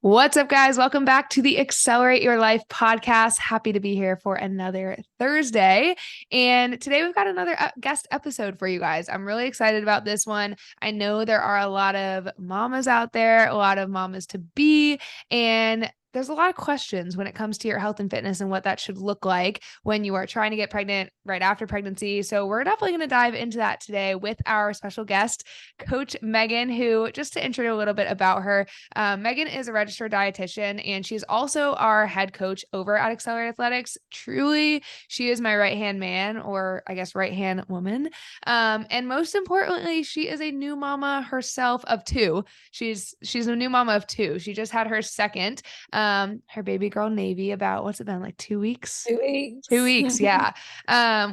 What's up, guys? Welcome back to the Accelerate Your Life podcast. Happy to be here for another Thursday. And today we've got another guest episode for you guys. I'm really excited about this one. I know there are a lot of mamas out there, a lot of mamas to be, and there's a lot of questions when it comes to your health and fitness and what that should look like when you are trying to get pregnant right after pregnancy. So we're definitely going to dive into that today with our special guest, Coach Megan, who, just to intro a little bit about her, Megan is a registered dietitian, and she's also our head coach over at Accelerate Athletics. Truly, she is my right-hand man, or I guess right-hand woman. And most importantly, she is a new mama herself of two. She's a new mama of two. She just had her second, her baby girl Navy, about, what's it been, like 2 weeks? 2 weeks. 2 weeks, yeah.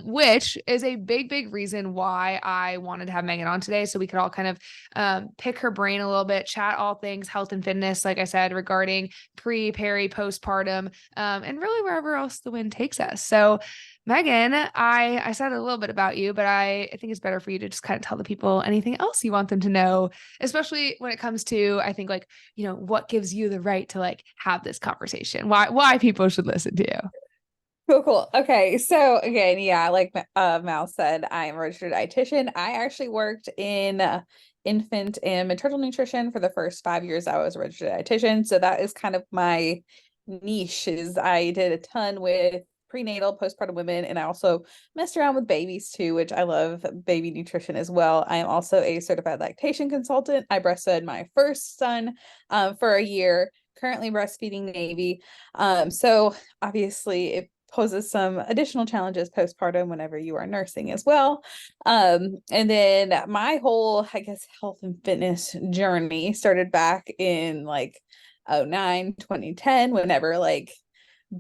Which is a big reason why I wanted to have Megan on today, so we could all kind of pick her brain a little bit, chat all things health and fitness, like I said, regarding pre, peri, postpartum, and really wherever else the wind takes us. So Megan, I said a little bit about you, but I think it's better for you to just kind of tell the people anything else you want them to know, especially when it comes to, I think, like, what gives you the right to like have this conversation, why people should listen to you. Cool. Okay. So again, yeah, like Mal said, I'm a registered dietitian. I actually worked in infant and maternal nutrition for the first 5 years I was a registered dietitian. So that is kind of my niche. Is I did a ton with prenatal, postpartum women, and I also messed around with babies too, which I love baby nutrition as well. I am also a certified lactation consultant. I breastfed my first son for a year, currently breastfeeding Navy. So obviously it poses some additional challenges postpartum whenever you are nursing as well. And then my whole, I guess, health and fitness journey started back in like 09, 2010, whenever like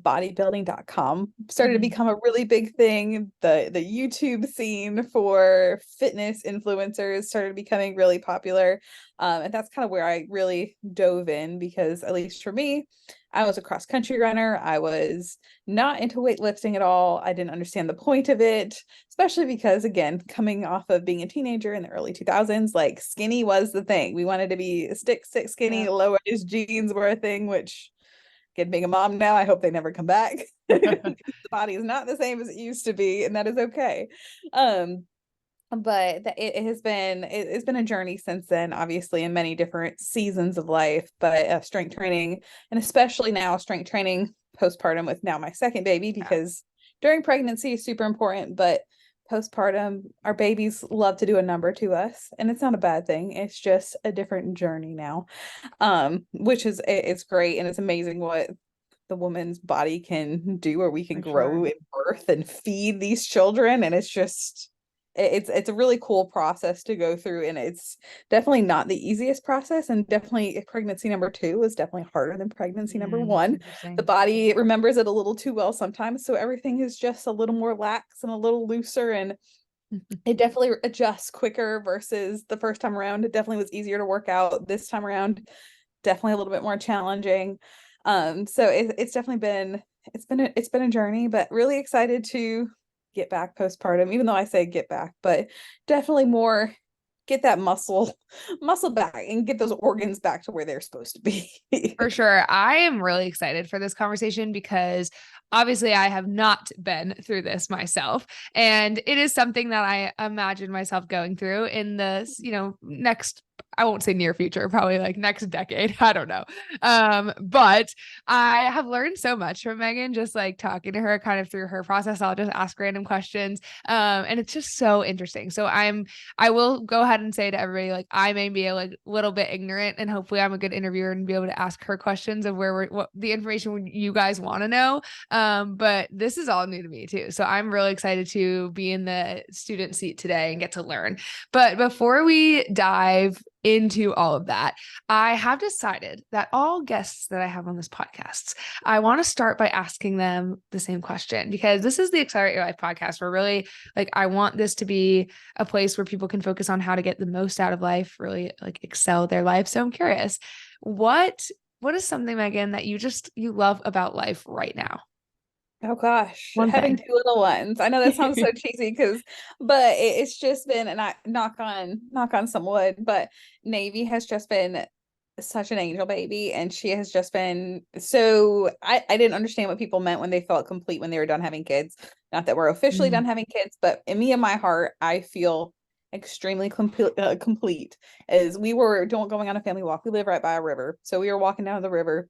bodybuilding.com started to become a really big thing. The YouTube scene for fitness influencers started becoming really popular. And that's kind of where I really dove in, because at least for me, I was a cross country runner. I was not into weightlifting at all. I didn't understand the point of it, especially because, again, coming off of being a teenager in the early 2000s, like skinny was the thing. We wanted to be stick skinny, Yeah. low-waist jeans were a thing, which, again, being a mom now, I hope they never come back. The body is not the same as it used to be, and that is okay. But it's been a journey since then, obviously, in many different seasons of life. But strength training, and especially now strength training postpartum with now my second baby, because during pregnancy is super important, but postpartum, our babies love to do a number to us, and it's not a bad thing. It's just a different journey now, which is, it's great, and it's amazing what the woman's body can do, or we can grow and birth and feed these children. And it's a really cool process to go through, and it's definitely not the easiest process, and definitely pregnancy number 2 is definitely harder than pregnancy number 1. The body remembers it a little too well sometimes, so everything is just a little more lax and a little looser, and it definitely adjusts quicker versus the first time around. It definitely was easier to work out. This time around, definitely a little bit more challenging. So it's definitely been a journey, but really excited to get back postpartum, even though I say get back, but definitely more get that muscle back and get those organs back to where they're supposed to be. For sure. I am really excited for this conversation because obviously I have not been through this myself. And it is something that I imagine myself going through in this, next, I won't say near future, probably like next decade. I don't know. But I have learned so much from Megan, just like talking to her kind of through her process. I'll just ask random questions. And it's just so interesting. So I will go ahead and say to everybody, like, I may be a little bit ignorant, and hopefully I'm a good interviewer and be able to ask her questions of what the information you guys want to know. But this is all new to me too. So I'm really excited to be in the student seat today and get to learn. But before we dive into all of that, I have decided that all guests that I have on this podcast, I want to start by asking them the same question, because this is the Accelerate Your Life podcast. We're really like, I want this to be a place where people can focus on how to get the most out of life, really like excel their life. So I'm curious, what is something, Megan, that you love about life right now? Oh gosh, One having thing. 2 little ones. I know that sounds so cheesy, but it's just been, and I knock on some wood, but Navy has just been such an angel baby, and she has just been so I didn't understand what people meant when they felt complete when they were done having kids. Not that we're officially Mm. done having kids, but in me and my heart, I feel extremely complete. As we were going on a family walk, we live right by a river, so we were walking down the river.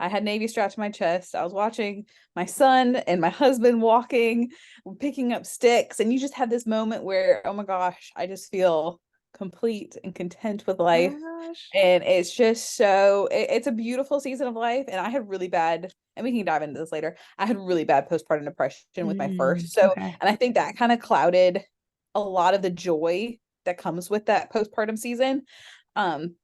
I had navy strapped to my chest. I was watching my son and my husband walking, picking up sticks. And you just had this moment where, oh my gosh, I just feel complete and content with Oh life. my gosh. And it's just so, it's a beautiful season of life. And I had really bad, and we can dive into this later. I had really bad postpartum depression with my first. So, Okay. and I think that kind of clouded a lot of the joy that comes with that postpartum season. Um,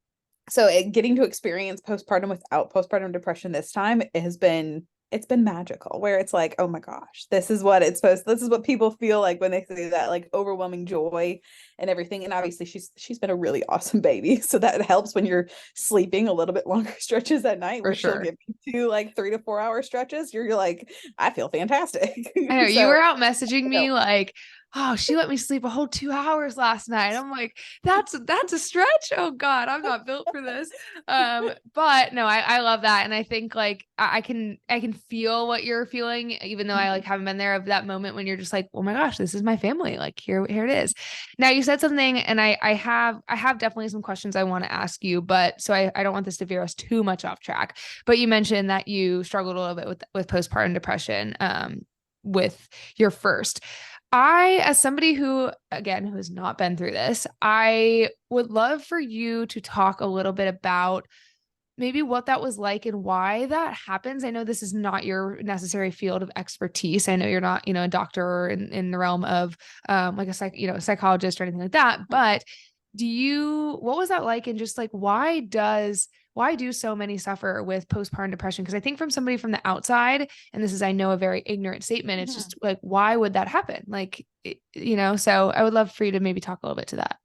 so getting to experience postpartum without postpartum depression this time, it's been magical, where it's like, oh my gosh, this is what this is what people feel like when they say that, like overwhelming joy and everything. And obviously she's been a really awesome baby, so that helps when you're sleeping a little bit longer stretches at night, For where she'll sure. give you to like 3 to 4 hour stretches. You're like, I feel fantastic. I know you So were out messaging you me know, like, oh, she let me sleep a whole 2 hours last night. I'm like, that's a stretch. Oh God, I'm not built for this. But no, I love that. And I think like I can feel what you're feeling, even though I like haven't been there, of that moment when you're just like, oh my gosh, this is my family. Like here it is. Now you said something, and I have definitely some questions I want to ask you, but so I don't want this to veer us too much off track. But you mentioned that you struggled a little bit with postpartum depression. With your first. I, as somebody who, again, who has not been through this, I would love for you to talk a little bit about maybe what that was like and why that happens. I know this is not your necessary field of expertise. I know you're not, a doctor or in the realm of like a psychologist or anything like that. But what was that like? And just like, why do so many suffer with postpartum depression? Because I think from somebody from the outside, and this is, I know, a very ignorant statement, it's Mhm. just like, why would that happen? Like, so I would love for you to maybe talk a little bit to that.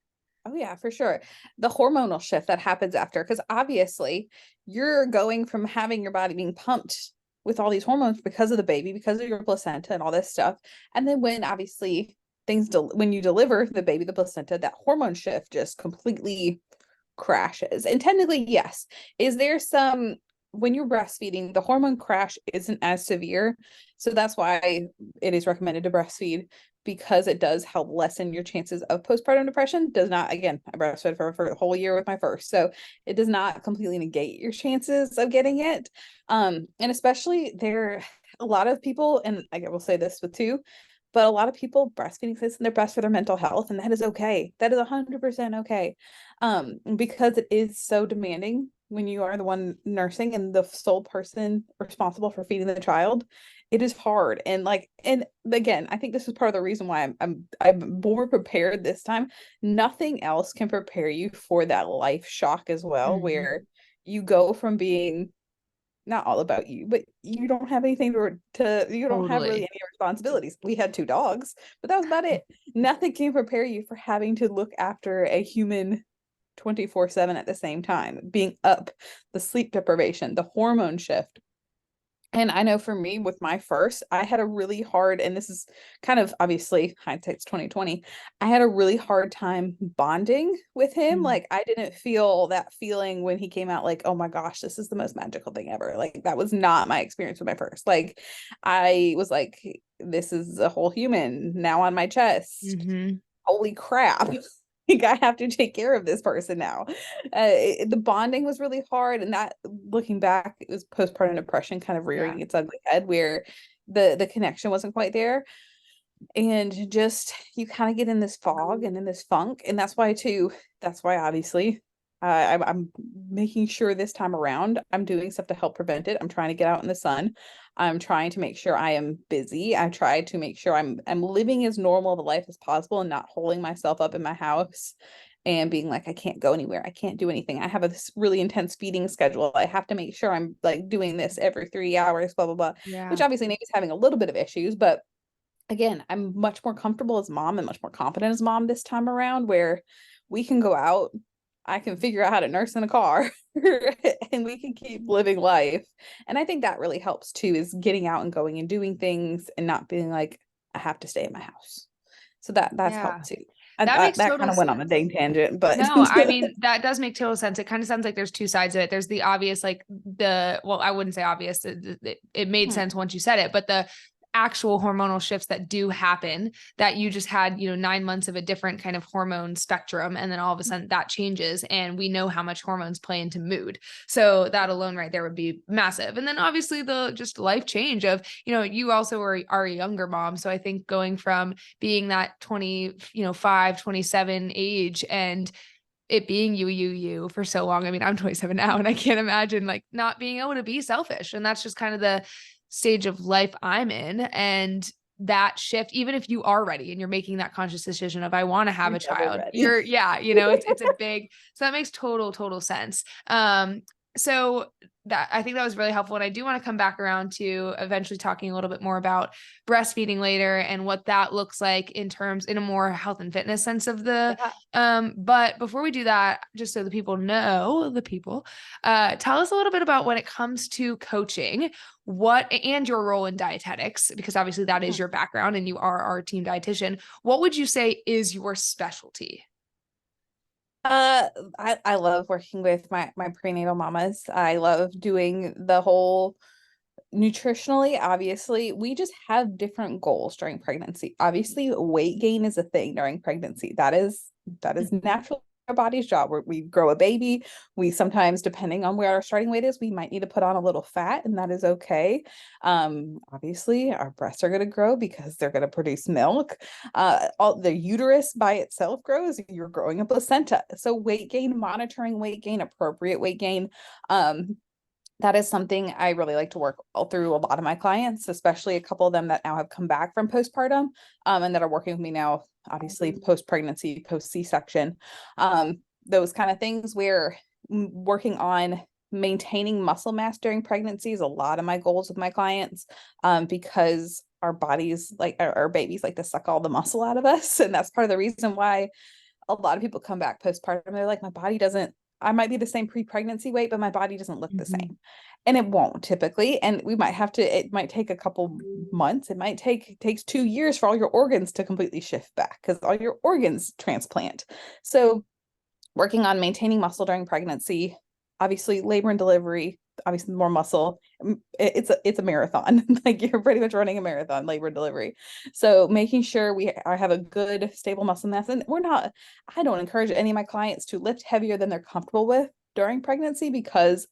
Oh yeah, for sure. The hormonal shift that happens after, because obviously you're going from having your body being pumped with all these hormones because of the baby, because of your placenta and all this stuff. And then when obviously when you deliver the baby, the placenta, that hormone shift just completely crashes. And technically, yes. Is there some, when you're breastfeeding, the hormone crash isn't as severe. So that's why it is recommended to breastfeed, because it does help lessen your chances of postpartum depression. Does not, again, I breastfed for a whole year with my first. So it does not completely negate your chances of getting it. And especially a lot of people, and I will say this with two, but a lot of people breastfeeding this and they're best for their mental health, and that is okay. That is 100% okay. Because it is so demanding when you are the one nursing and the sole person responsible for feeding the child. It is hard. And like, and again, I think this is part of the reason why I'm more prepared this time. Nothing else can prepare you for that life shock as well, Mhm. where you go from being not all about you, but you don't have anything you don't have really Totally. any responsibilities. We had two dogs, but that was about it. Nothing can prepare you for having to look after a human 24/7 at the same time, being up, the sleep deprivation, the hormone shift. And I know for me with my first, I had a really hard, and this is kind of obviously hindsight's 2020. I had a really hard time bonding with him. Mm. Like I didn't feel that feeling when he came out, like, oh my gosh, this is the most magical thing ever. Like that was not my experience with my first. Like I was like, this is a whole human now on my chest. Mhm. Holy crap. Like I have to take care of this person now. The bonding was really hard, and that, looking back, it was postpartum depression kind of Yeah. rearing its ugly head, where the connection wasn't quite there, and just you kind of get in this fog and in this funk. And that's why too, that's why obviously I'm making sure this time around I'm doing stuff to help prevent it. I'm trying to get out in the sun. I'm trying to make sure I am busy. I try to make sure I'm living as normal of a life as possible and not holding myself up in my house and being like, I can't go anywhere, I can't do anything, I have this really intense feeding schedule, I have to make sure I'm like doing this every 3 hours, blah blah blah. Which Yeah. obviously maybe is having a little bit of issues, but again, I'm much more comfortable as mom and much more confident as mom this time around, where we can go out, I can figure out how to nurse in a car and we can keep living life. And I think that really helps too, is getting out and going and doing things and not being like, I have to stay in my house. So that's Yeah. helped too. That makes That kind total of went on a sense. dang tangent, but No, I mean, that does make total sense. It kind of sounds like there's two sides of it. There's the obvious, like well, I wouldn't say obvious. It made sense once you said it, but the actual hormonal shifts that do happen, that you just had, 9 months of a different kind of hormone spectrum. And then all of a sudden that changes. And we know how much hormones play into mood. So that alone right there would be massive. And then obviously the just life change of, you also are a younger mom. So I think going from being that 25, 27 age and it being you for so long. I mean, I'm 27 now and I can't imagine like not being able to be selfish. And that's just kind of the stage of life I'm in. And that shift, even if you are ready and you're making that conscious decision of, I want to have you're a never child, ready. it's a big, so that makes total sense. So that I think that was really helpful. And I do want to come back around to eventually talking a little bit more about breastfeeding later and what that looks like in a more health and fitness sense of the, but before we do that, just so the people know, tell us a little bit about when it comes to coaching, and your role in dietetics, because obviously that is your background and you are our team dietitian. What would you say is your specialty? I love working with my prenatal mamas. I love doing the whole nutritionally. Obviously, we just have different goals during pregnancy. Obviously, weight gain is a thing during pregnancy. That is natural. Our body's job. We grow a baby. We sometimes, depending on where our starting weight is, we might need to put on a little fat, and that is okay. Obviously, our breasts are going to grow because they're going to produce milk. All the uterus by itself grows. You're growing a placenta. So weight gain, monitoring weight gain, appropriate weight gain. That is something I really like to work all through a lot of my clients, especially a couple of them that now have come back from postpartum, and that are working with me now, obviously post-pregnancy, post-C-section, those kind of things where working on maintaining muscle mass during pregnancy is a lot of my goals with my clients, because our bodies, like our babies, like to suck all the muscle out of us. And that's part of the reason why a lot of people come back postpartum. They're like, my body doesn't, I might be the same pre-pregnancy weight, but my body doesn't look the same. And it won't typically. And we might have to, it might take a couple months. It takes 2 years for all your organs to completely shift back because all your organs transplant. So working on maintaining muscle during pregnancy, obviously labor and delivery, obviously more muscle. It's a marathon. Like you're pretty much running a marathon, labor and delivery. So making sure I have a good stable muscle mass. And I don't encourage any of my clients to lift heavier than they're comfortable with during pregnancy, because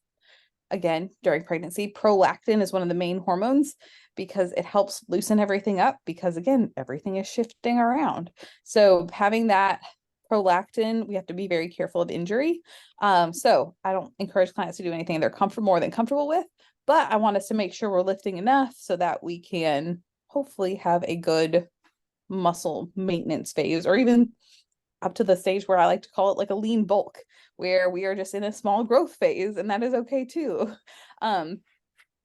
again, during pregnancy, prolactin is one of the main hormones because it helps loosen everything up, because again, everything is shifting around. So having that prolactin, we have to be very careful of injury. So I don't encourage clients to do anything they're more than comfortable with, but I want us to make sure we're lifting enough so that we can hopefully have a good muscle maintenance phase, or even up to the stage where I like to call it like a lean bulk, where we are just in a small growth phase, and that is okay too. And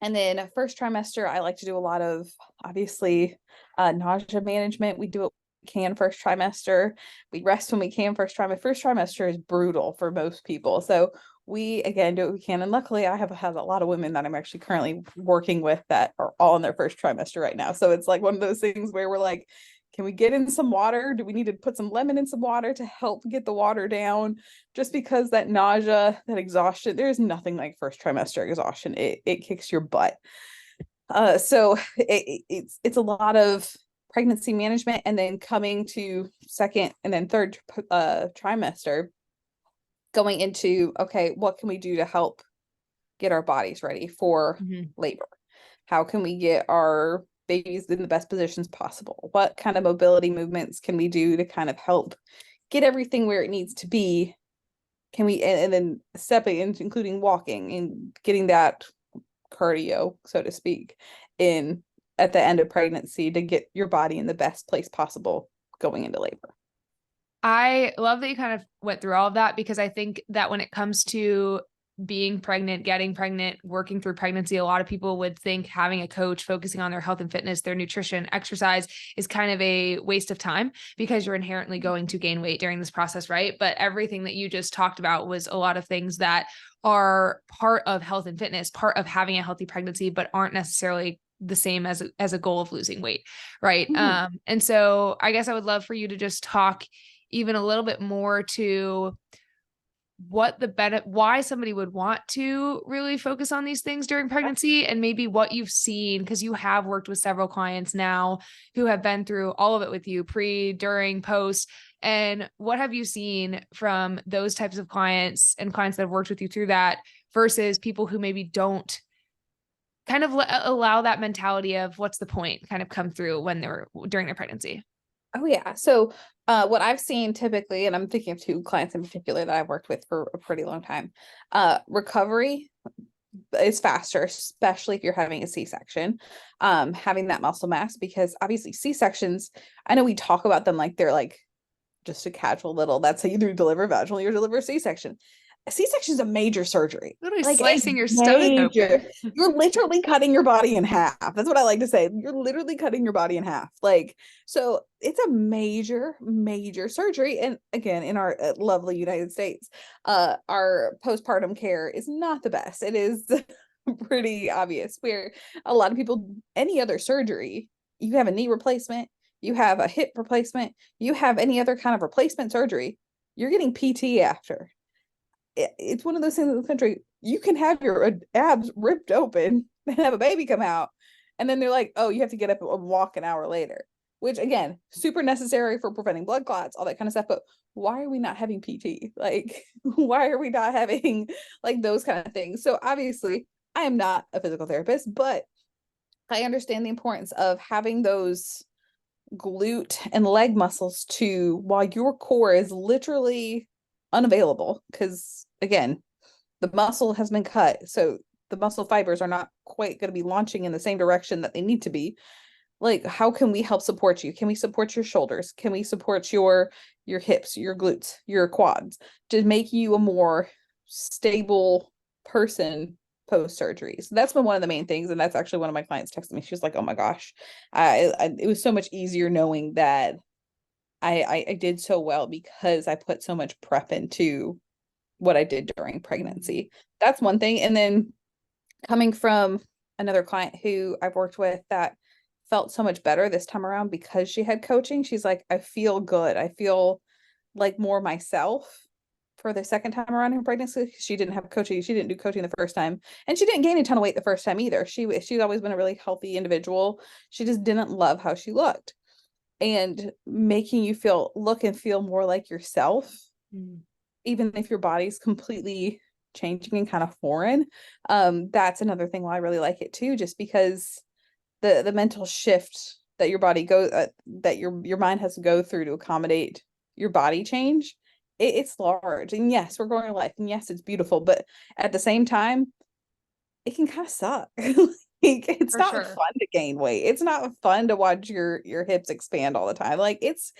then first trimester, I like to do a lot of, obviously, nausea management. We do what we can first trimester. We rest when we can first trimester. First trimester is brutal for most people. So we, again, do what we can. And luckily, I have had a lot of women that I'm actually currently working with that are all in their first trimester right now. So it's like one of those things where we're like, can we get in some water? Do we need to put some lemon in some water to help get the water down? Just because that nausea, that exhaustion, there's nothing like first trimester exhaustion. It kicks your butt. So it's a lot of pregnancy management, and then coming to second and then third trimester, going into, okay, what can we do to help get our bodies ready for labor? How can we get our babies in the best positions possible? What kind of mobility movements can we do to kind of help get everything where it needs to be? Can we, and then stepping in, including walking and getting that cardio, so to speak, in at the end of pregnancy to get your body in the best place possible going into labor. I love that you kind of went through all of that, because I think that when it comes to being pregnant, getting pregnant, working through pregnancy, a lot of people would think having a coach focusing on their health and fitness, their nutrition, exercise is kind of a waste of time, because you're inherently going to gain weight during this process, right? But everything that you just talked about was a lot of things that are part of health and fitness, part of having a healthy pregnancy, but aren't necessarily the same as a goal of losing weight, right? And so I guess I would love for you to just talk even a little bit more to what the benefit, why somebody would want to really focus on these things during pregnancy, and maybe what you've seen, because you have worked with several clients now who have been through all of it with you, pre, during, post. And what have you seen from those types of clients and clients that have worked with you through that versus people who maybe don't kind of allow that mentality of what's the point kind of come through when they're during their pregnancy? Oh yeah. So what I've seen typically, and I'm thinking of two clients in particular that I've worked with for a pretty long time, recovery is faster, especially if you're having a C-section, having that muscle mass, because obviously C-sections, I know we talk about them like they're like just a casual little, that's how you deliver vaginally or deliver a C-section. A C-section is a major surgery. Literally Like slicing your stomach major. open. You're literally cutting your body in half. That's what I like to say. You're literally cutting your body in half. Like, so it's a major, major surgery. And again, in our lovely United States, our postpartum care is not the best. It is pretty obvious where a lot of people, any other surgery, you have a knee replacement, you have a hip replacement, you have any other kind of replacement surgery, you're getting PT after. It's one of those things in this country, you can have your abs ripped open and have a baby come out, and then they're like, oh, you have to get up and walk an hour later, which again, super necessary for preventing blood clots, all that kind of stuff. But why are we not having PT? Like, why are we not having like those kind of things? So obviously I am not a physical therapist, but I understand the importance of having those glute and leg muscles to, while your core is literally unavailable, because again, the muscle has been cut, so the muscle fibers are not quite going to be launching in the same direction that they need to be. Like, how can we help support you? Can we support your shoulders? Can we support your hips, your glutes, your quads, to make you a more stable person post surgery? So that's been one of the main things, and that's actually one of my clients texted me. She was like, "Oh my gosh, it was so much easier knowing that I did so well because I put so much prep into what I did during pregnancy." That's one thing. And then coming from another client who I've worked with that felt so much better this time around because she had coaching, she's like, I feel good. I feel like more myself for the second time around in pregnancy. She didn't have coaching. She didn't do coaching the first time, and she didn't gain a ton of weight the first time either. She's always been a really healthy individual. She just didn't love how she looked, and making you look and feel more like yourself, even if your body's completely changing and kind of foreign. That's another thing why I really like it too, just because the mental shift that your body goes, that your mind has to go through to accommodate your body change, it's large. And yes, we're growing our life, and yes, it's beautiful, but at the same time, it can kind of suck. Like, it's For not sure. fun to gain weight. It's not fun to watch your hips expand all the time. Like, it's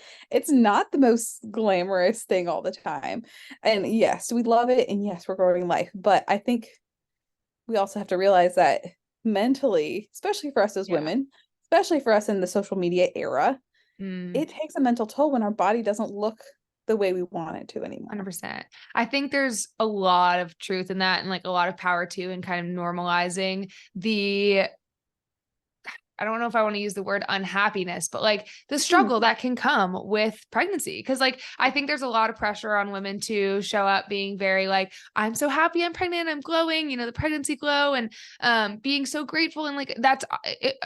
not the most glamorous thing all the time. And yes, we love it, and yes, we're growing life. But I think we also have to realize that mentally, especially for us as Yeah. women, especially for us in the social media era, Mm. it takes a mental toll when our body doesn't look the way we want it to anymore. 100%. I think there's a lot of truth in that, and like a lot of power too, and kind of normalizing the, I don't know if I want to use the word unhappiness, but like the struggle that can come with pregnancy. Cause like, I think there's a lot of pressure on women to show up being very like, I'm so happy I'm pregnant, I'm glowing, the pregnancy glow, and being so grateful. And like, that's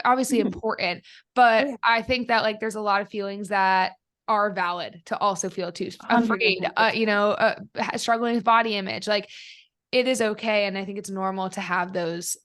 obviously important. Oh But yeah, I think that like, there's a lot of feelings that are valid to also feel too afraid, 110%. struggling with body image. Like, it is okay. And I think it's normal to have those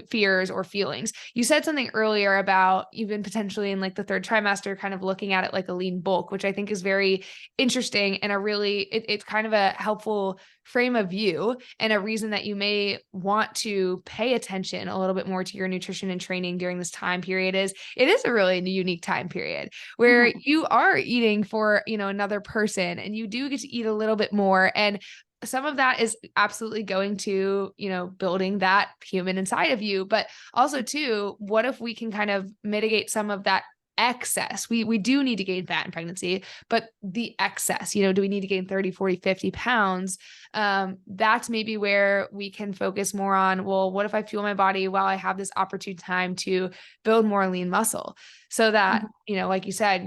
fears or feelings. You said something earlier about even potentially in like the third trimester, kind of looking at it like a lean bulk, which I think is very interesting, and it's kind of a helpful frame of view, and a reason that you may want to pay attention a little bit more to your nutrition and training during this time period. Is it is a really unique time period where Mhm. you are eating for, another person, and you do get to eat a little bit more. And some of that is absolutely going to, building that human inside of you. But also too, what if we can kind of mitigate some of that excess. We do need to gain fat in pregnancy, but the excess, do we need to gain 30, 40, 50 pounds? That's maybe where we can focus more on, well, what if I fuel my body while I have this opportune time to build more lean muscle so that, like you said,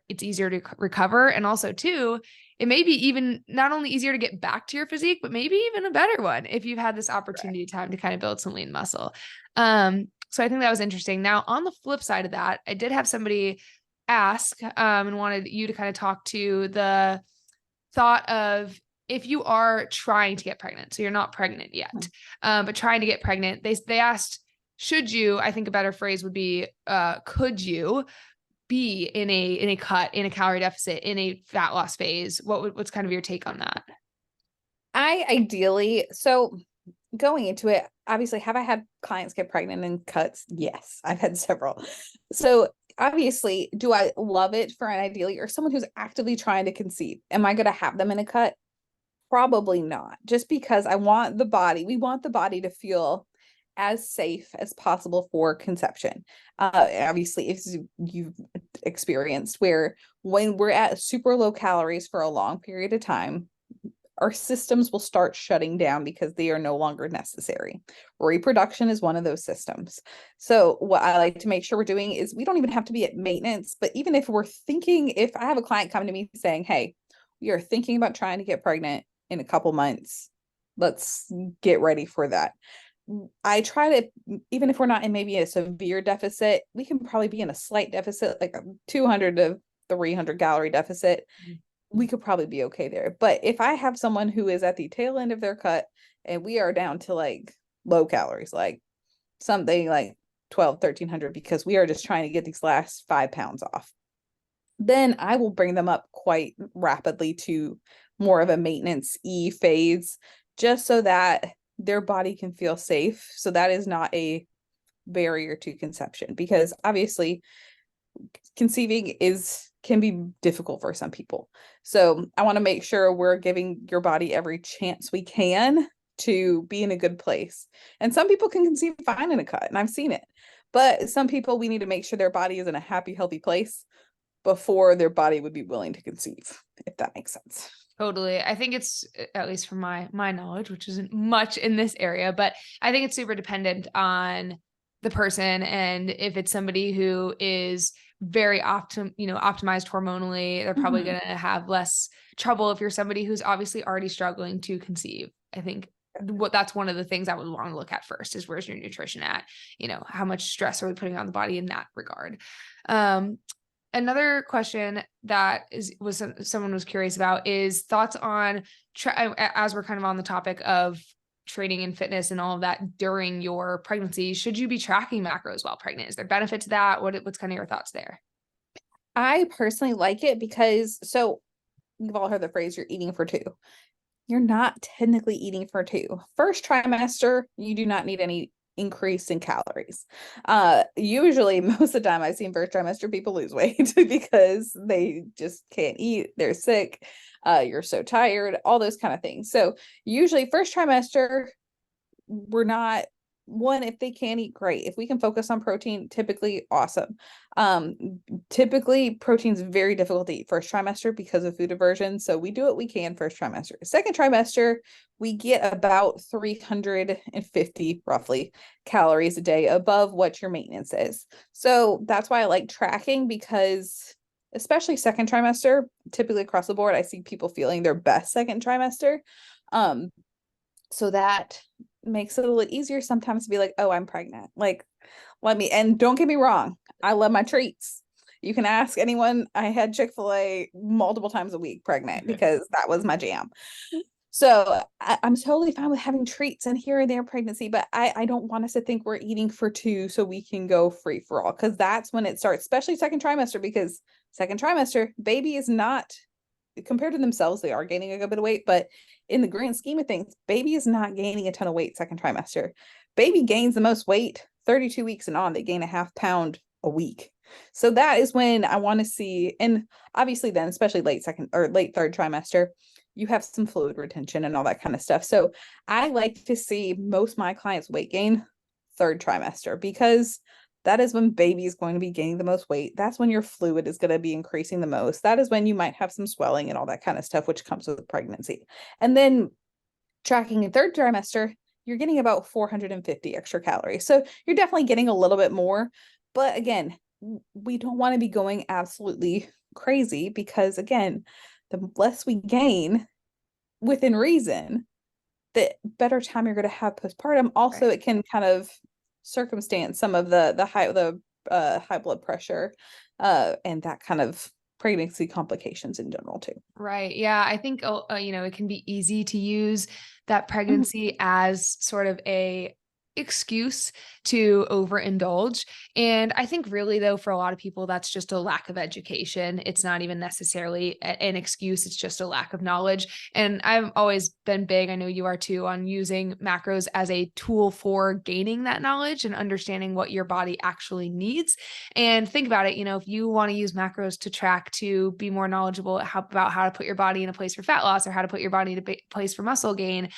it's easier to recover. And also too, it may be even not only easier to get back to your physique, but maybe even a better one if you've had this opportunity time to kind of build some lean muscle. So I think that was interesting. Now, on the flip side of that, I did have somebody ask and wanted you to kind of talk to the thought of, if you are trying to get pregnant, so you're not pregnant yet, but trying to get pregnant, they asked, should you, I think a better phrase would be, could you be in a cut, in a calorie deficit, in a fat loss phase? What's kind of your take on that? So going into it, obviously, have I had clients get pregnant in cuts? Yes, I've had several. So obviously, do I love it for an ideally or someone who's actively trying to conceive? Am I going to have them in a cut? Probably not, just because we want the body to feel as safe as possible for conception. Obviously, if you've experienced where when we're at super low calories for a long period of time, our systems will start shutting down because they are no longer necessary. Reproduction is one of those systems. So what I like to make sure we're doing is, we don't even have to be at maintenance, but even if I have a client come to me saying, hey, we are thinking about trying to get pregnant in a couple months, let's get ready for that. I try to, even if we're not in maybe a severe deficit, we can probably be in a slight deficit, like a 200 to 300 calorie deficit. We could probably be okay there. But if I have someone who is at the tail end of their cut and we are down to like low calories, like something like 1,200, 1,300, because we are just trying to get these last 5 pounds off, then I will bring them up quite rapidly to more of a maintenance phase, just so that their body can feel safe. So that is not a barrier to conception, because obviously conceiving can be difficult for some people. So I want to make sure we're giving your body every chance we can to be in a good place. And some people can conceive fine in a cut, and I've seen it. But some people, we need to make sure their body is in a happy, healthy place before their body would be willing to conceive, if that makes sense. Totally. I think it's, at least from my knowledge, which isn't much in this area, but I think it's super dependent on the person. And if it's somebody who is very optimized hormonally, they're probably going to have less trouble. If you're somebody who's obviously already struggling to conceive, I think that's one of the things I would want to look at first is, where's your nutrition at? How much stress are we putting on the body in that regard? Another question that someone was curious about is thoughts on, as we're kind of on the topic of training and fitness and all of that during your pregnancy, should you be tracking macros while pregnant? Is there benefit to that? What's kind of your thoughts there? I personally like it because, so you've all heard the phrase, you're eating for two. You're not technically eating for two. First trimester, you do not need any increase in calories. Usually, most of the time I've seen first trimester people lose weight because they just can't eat, they're sick, you're so tired, all those kind of things. So usually first trimester, we're not, if they can eat, great. If we can focus on protein, typically awesome. Typically protein's very difficult to eat first trimester because of food aversion. So we do what we can first trimester. Second trimester, we get about 350 roughly calories a day above what your maintenance is. So that's why I like tracking, because especially second trimester, typically across the board, I see people feeling their best second trimester. So that makes it a little easier sometimes to be like, oh, I'm pregnant. Like, and don't get me wrong, I love my treats. You can ask anyone. I had Chick-fil-A multiple times a week pregnant because that was my jam. So I'm totally fine with having treats and here and there pregnancy, but I don't want us to think we're eating for two so we can go free for all, because that's when it starts, especially second trimester, because second trimester, baby is not, compared to themselves, they are gaining a good bit of weight, but in the grand scheme of things, baby is not gaining a ton of weight second trimester. Baby gains the most weight 32 weeks and on. They gain a half pound a week. So that is when I want to see, and obviously then, especially late second or late third trimester, you have some fluid retention and all that kind of stuff. So I like to see most of my clients weight gain third trimester, because That is when baby is going to be gaining the most weight. That's when your fluid is going to be increasing the most. That is when you might have some swelling and all that kind of stuff, which comes with pregnancy. And then tracking in third trimester, you're getting about 450 extra calories. So you're definitely getting a little bit more. But again, we don't want to be going absolutely crazy because, again, the less we gain within reason, the better time you're going to have postpartum. Also, Right. it can kind of circumstance some of the high blood pressure and that kind of pregnancy complications in general too. Right. Yeah. I think, it can be easy to use that Mhm. pregnancy as sort of a excuse to overindulge. And I think really though, for a lot of people, that's just a lack of education. It's not even necessarily an excuse. It's just a lack of knowledge. And I've always been big, I know you are too, on using macros as a tool for gaining that knowledge and understanding what your body actually needs. And think about it, if you want to use macros to track to be more knowledgeable about how to put your body in a place for fat loss or how to put your body in a place for muscle gain,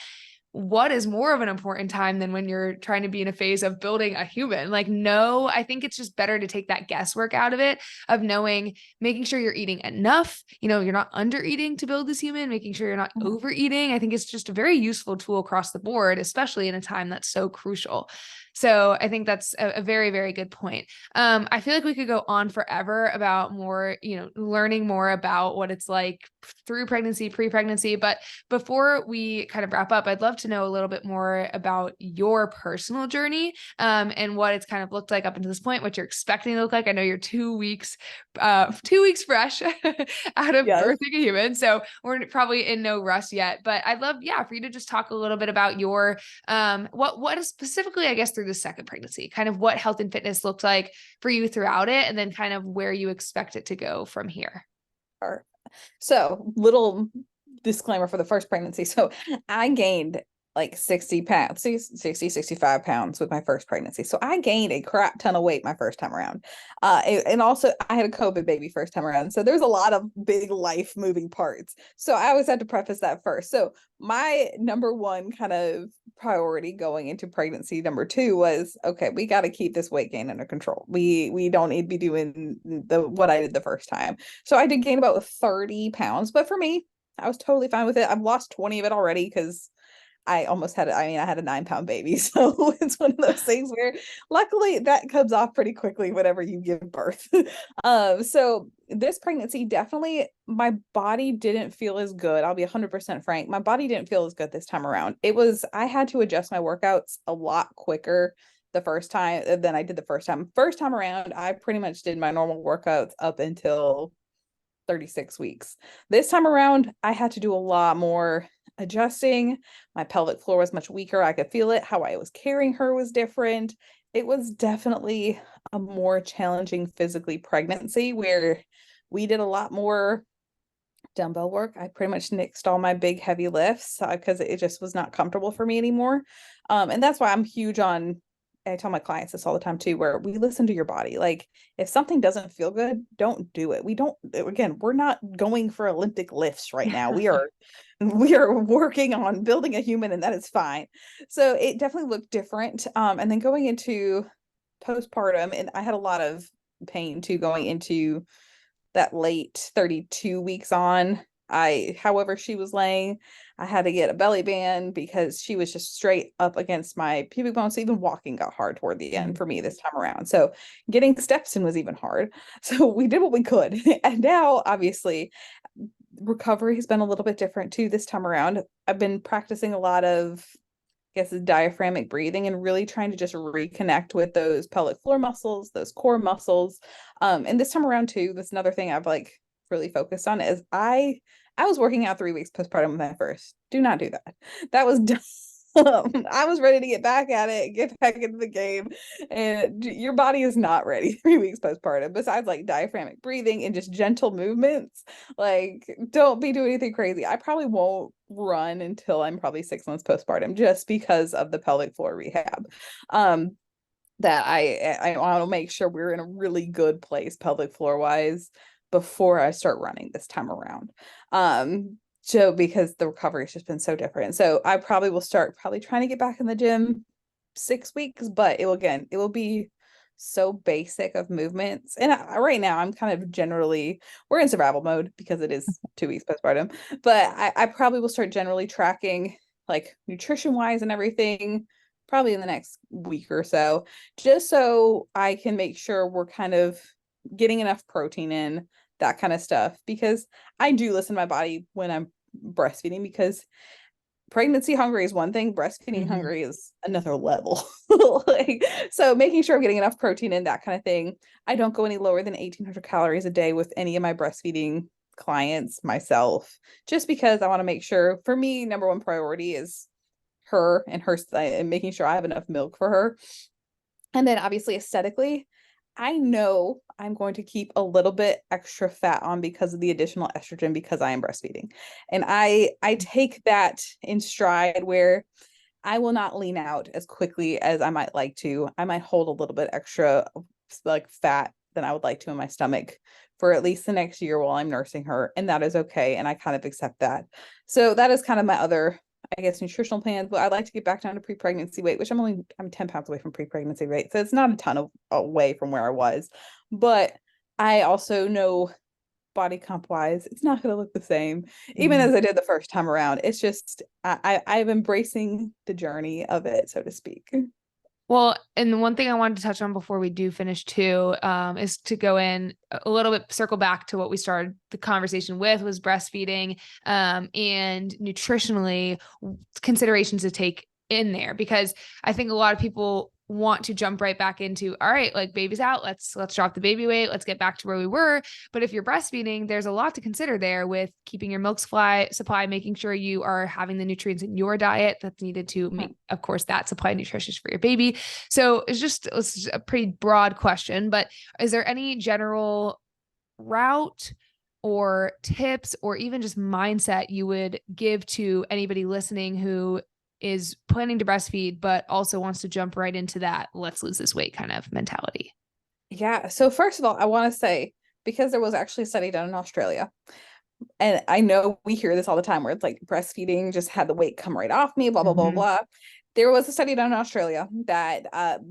what is more of an important time than when you're trying to be in a phase of building a human? Like, no, I think it's just better to take that guesswork out of it, of knowing, making sure you're eating enough, you're not under eating to build this human, making sure you're not Mhm. overeating. I think it's just a very useful tool across the board, especially in a time that's so crucial. So I think that's a very, very good point. I feel like we could go on forever about more, learning more about what it's like through pregnancy, pre-pregnancy. But before we kind of wrap up, I'd love to know a little bit more about your personal journey, and what it's kind of looked like up until this point, what you're expecting to look like. I know you're 2 weeks, 2 weeks fresh out of Yes. birthing a human, so we're probably in no rush yet. But I'd love, yeah, for you to just talk a little bit about your, what is specifically, I guess, through the second pregnancy, kind of what health and fitness looked like for you throughout it, and then kind of where you expect it to go from here. Sure. So, little disclaimer for the first pregnancy. So, I gained like 60 pounds, 65 pounds with my first pregnancy. So, I gained a crap ton of weight my first time around. And also, I had a COVID baby first time around. So, there's a lot of big life moving parts. So, I always had to preface that first. So, my number one kind of priority going into pregnancy number two was, okay, we got to keep this weight gain under control. We don't need to be doing what I did the first time. So I did gain about 30 pounds, but for me, I was totally fine with it. I've lost 20 of it already because I had a 9 pound baby. So it's one of those things where luckily that comes off pretty quickly whenever you give birth. So this pregnancy, definitely my body didn't feel as good. I'll be 100% frank. My body didn't feel as good this time around. I had to adjust my workouts a lot quicker the first time than I did the first time. First time around, I pretty much did my normal workouts up until 36 weeks. This time around, I had to do a lot more adjusting. My pelvic floor was much weaker. I could feel it. How I was carrying her was different. It was definitely a more challenging physically pregnancy where we did a lot more dumbbell work. I pretty much nixed all my big heavy lifts because it just was not comfortable for me anymore. And that's why I'm huge on, I tell my clients this all the time too, where we listen to your body. Like if something doesn't feel good, don't do it. Again, we're not going for Olympic lifts right now. We are working on building a human and that is fine. So it definitely looked different. And then going into postpartum, and I had a lot of pain too going into that late 32 weeks on. However she was laying, I had to get a belly band because she was just straight up against my pubic bone. So even walking got hard toward the end for me this time around. So getting steps in was even hard. So we did what we could. And now, obviously, recovery has been a little bit different too this time around. I've been practicing a lot of, I guess, diaphragmatic breathing and really trying to just reconnect with those pelvic floor muscles, those core muscles. And this time around too, that's another thing I've like really focused on is I was working out 3 weeks postpartum with my first. Do not do that. That was dumb. I was ready to get back at it, get back into the game, and your body is not ready 3 weeks postpartum. Besides like diaphragmatic breathing and just gentle movements, like don't be doing anything crazy. I probably won't run until I'm probably 6 months postpartum, just because of the pelvic floor rehab. That I want to make sure we're in a really good place pelvic floor wise before I start running this time around. So because the recovery has just been so different. So I probably will start trying to get back in the gym 6 weeks, but it will be so basic of movements. And right now I'm kind of generally, we're in survival mode because it is 2 weeks postpartum, but I probably will start generally tracking like nutrition wise and everything probably in the next week or so, just so I can make sure we're kind of getting enough protein in, that kind of stuff, because I do listen to my body when I'm breastfeeding, because pregnancy hungry is one thing, breastfeeding Mhm. hungry is another level. Like, so making sure I'm getting enough protein in, that kind of thing. I don't go any lower than 1,800 calories a day with any of my breastfeeding clients, myself, just because I want to make sure, for me, number one priority is her and her, and making sure I have enough milk for her. And then obviously aesthetically, I know I'm going to keep a little bit extra fat on because of the additional estrogen, because I am breastfeeding. And I take that in stride, where I will not lean out as quickly as I might like to. I might hold a little bit extra like fat than I would like to in my stomach for at least the next year while I'm nursing her. And that is okay. And I kind of accept that. So that is kind of my other, I guess, nutritional plans. But I'd like to get back down to pre-pregnancy weight, which I'm 10 pounds away from pre-pregnancy weight. So it's not a ton of away from where I was. But I also know body comp wise, it's not going to look the same, even Mhm. as I did the first time around. It's just I'm embracing the journey of it, so to speak. Well, and the one thing I wanted to touch on before we do finish too, is to go in a little bit, circle back to what we started the conversation with, was breastfeeding, and nutritionally considerations to take in there, because I think a lot of people want to jump right back into, all right, like baby's out, let's drop the baby weight, let's get back to where we were. But if you're breastfeeding, there's a lot to consider there with keeping your milk supply, making sure you are having the nutrients in your diet that's needed to make, of course, that supply nutritious for your baby. So it's a pretty broad question, but is there any general route or tips or even just mindset you would give to anybody listening who is planning to breastfeed but also wants to jump right into that let's lose this weight kind of mentality? Yeah. So first of all, I want to say, because there was actually a study done in Australia, and I know we hear this all the time where it's like breastfeeding just had the weight come right off me, blah, blah, blah, Mhm. blah. There was a study done in Australia that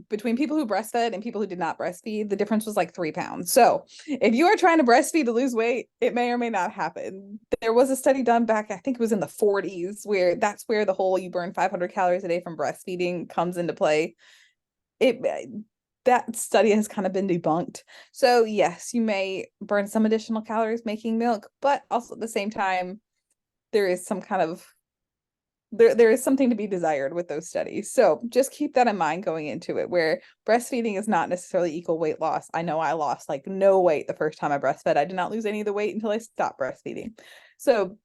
between people who breastfed and people who did not breastfeed, the difference was like 3 pounds. So if you are trying to breastfeed to lose weight, it may or may not happen. There was a study done back, I think it was in the 40s, where that's where the whole you burn 500 calories a day from breastfeeding comes into play. It That study has kind of been debunked. So yes, you may burn some additional calories making milk, but also at the same time, there is some kind of there is something to be desired with those studies. So just keep that in mind going into it, where breastfeeding is not necessarily equal weight loss. I know I lost like no weight the first time I breastfed. I did not lose any of the weight until I stopped breastfeeding. So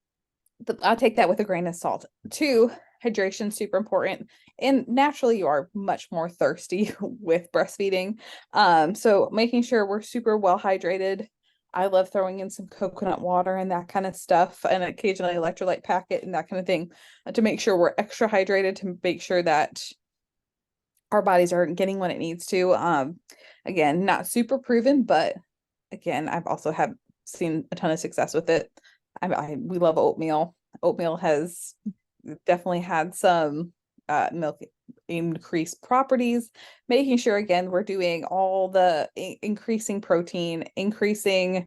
I'll take that with a grain of salt. Two, hydration, super important. And naturally, you are much more thirsty with breastfeeding. So making sure we're super well hydrated. I love throwing in some coconut water and that kind of stuff, and occasionally electrolyte packet and that kind of thing, to make sure we're extra hydrated, to make sure that our bodies are getting what it needs to. Again, not super proven, but again, I've also have seen a ton of success with it. We love oatmeal. Oatmeal has definitely had some milk increased properties. Making sure again we're doing all the increasing protein, increasing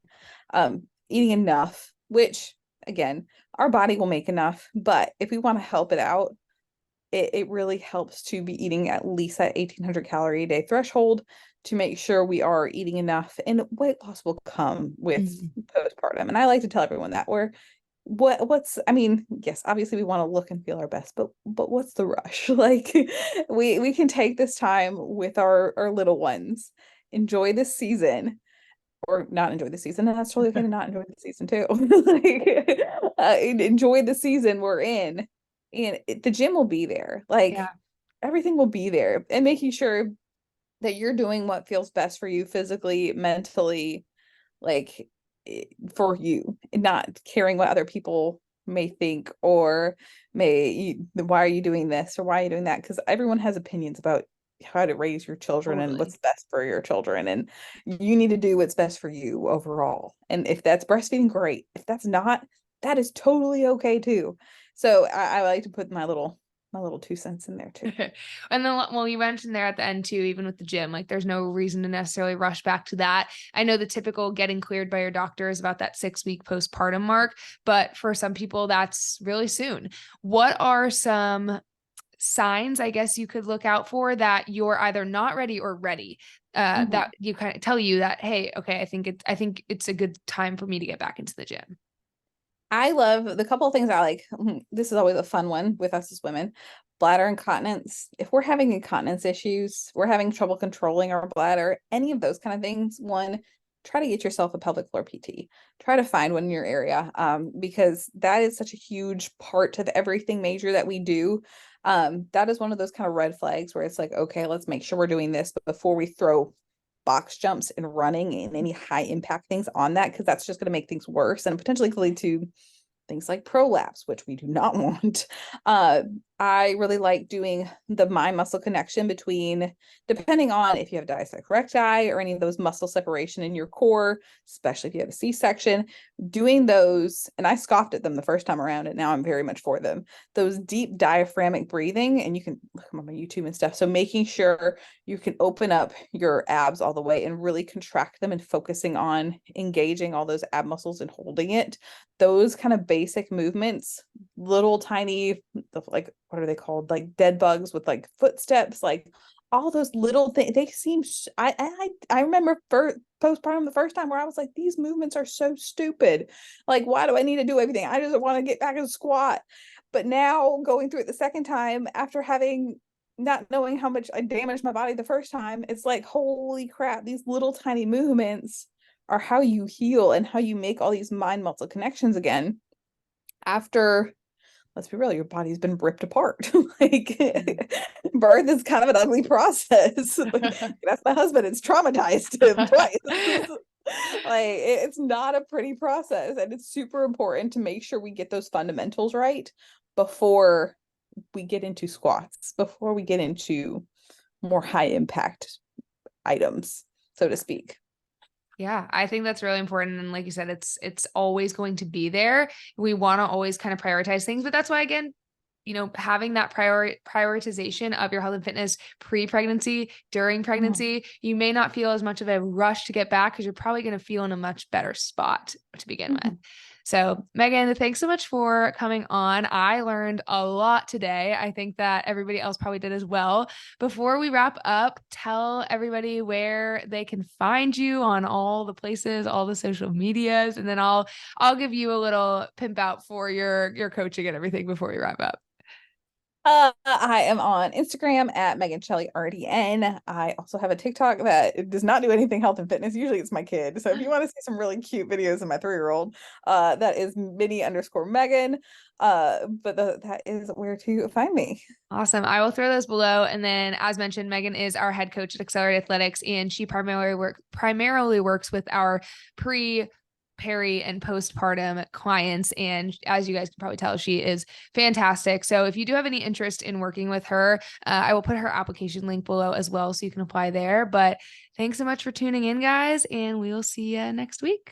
eating enough, which again our body will make enough. But if we want to help it out, it really helps to be eating at least that 1,800 calorie a day threshold, to make sure we are eating enough, and weight loss will come with Mhm. postpartum. And I like to tell everyone that, where what's I mean, yes, obviously we want to look and feel our best, but what's the rush? Like, we can take this time with our little ones, enjoy this season, or not enjoy the season, and that's totally okay to not enjoy the season too. Like, enjoy the season we're in, and the gym will be there. Like, Yeah. everything will be there, and making sure that you're doing what feels best for you physically, mentally, like, for you, and not caring what other people may think, or why are you doing this or why are you doing that, because everyone has opinions about how to raise your children and Totally. what's best for your children, and you need to do what's best for you overall. And if that's breastfeeding, great. If that's not, that is totally okay too. So I like to put my little my little 2 cents in there too. And then, well, you mentioned there at the end too, even with the gym, like there's no reason to necessarily rush back to that. I know the typical getting cleared by your doctor is about that 6-week postpartum mark, but for some people that's really soon. What are some signs, I guess, you could look out for that you're either not ready or ready, that you kind of tell you that, hey, okay, I think it's a good time for me to get back into the gym? I love the couple of things I like. This is always a fun one with us as women. Bladder incontinence. If we're having incontinence issues, we're having trouble controlling our bladder, any of those kind of things, one, try to get yourself a pelvic floor PT. Try to find one in your area, because that is such a huge part of everything major that we do. That is one of those kind of red flags where it's like, okay, let's make sure we're doing this before we throw box jumps and running and any high impact things on that, because that's just going to make things worse and potentially could lead to things like prolapse, which we do not want. I really like doing the mind muscle connection between, depending on if you have dissect recti or any of those muscle separation in your core, especially if you have a C-section, doing those. And I scoffed at them the first time around, and now I'm very much for them. Those deep diaphragmatic breathing, and you can look them on my YouTube and stuff. So making sure you can open up your abs all the way and really contract them and focusing on engaging all those ab muscles and holding it. Those kind of basic movements, little tiny, like, what are they called? Like dead bugs with like footsteps, like all those little things. They seem, I remember postpartum the first time where I was like, these movements are so stupid. Like, why do I need to do everything? I just want to get back and squat. But now going through it the second time, after having not knowing how much I damaged my body the first time, it's like, holy crap, these little tiny movements are how you heal and how you make all these mind muscle connections again after, let's be real, your body's been ripped apart. Like, birth is kind of an ugly process. That's my husband. It's traumatized him twice. Like, it's not a pretty process, and it's super important to make sure we get those fundamentals right before we get into squats, before we get into more high impact items, so to speak. Yeah, I think that's really important. And like you said, it's always going to be there. We want to always kind of prioritize things, but that's why, again, having that prioritization of your health and fitness pre-pregnancy, during pregnancy, you may not feel as much of a rush to get back because you're probably going to feel in a much better spot to begin with. So Megan, thanks so much for coming on. I learned a lot today. I think that everybody else probably did as well. Before we wrap up, tell everybody where they can find you on all the places, all the social medias, and then I'll give you a little pimp out for your coaching and everything before we wrap up. I am on Instagram at Megan Shelley RDN. I also have a TikTok that does not do anything health and fitness. Usually it's my kid. So if you want to see some really cute videos of my 3-year-old, that is Minnie_Megan. That is where to find me. Awesome. I will throw those below. And then, as mentioned, Megan is our head coach at Accelerate Athletics, and she primarily works with our peri and postpartum clients. And as you guys can probably tell, she is fantastic. So if you do have any interest in working with her, I will put her application link below as well, so you can apply there. But thanks so much for tuning in, guys, and we will see you next week.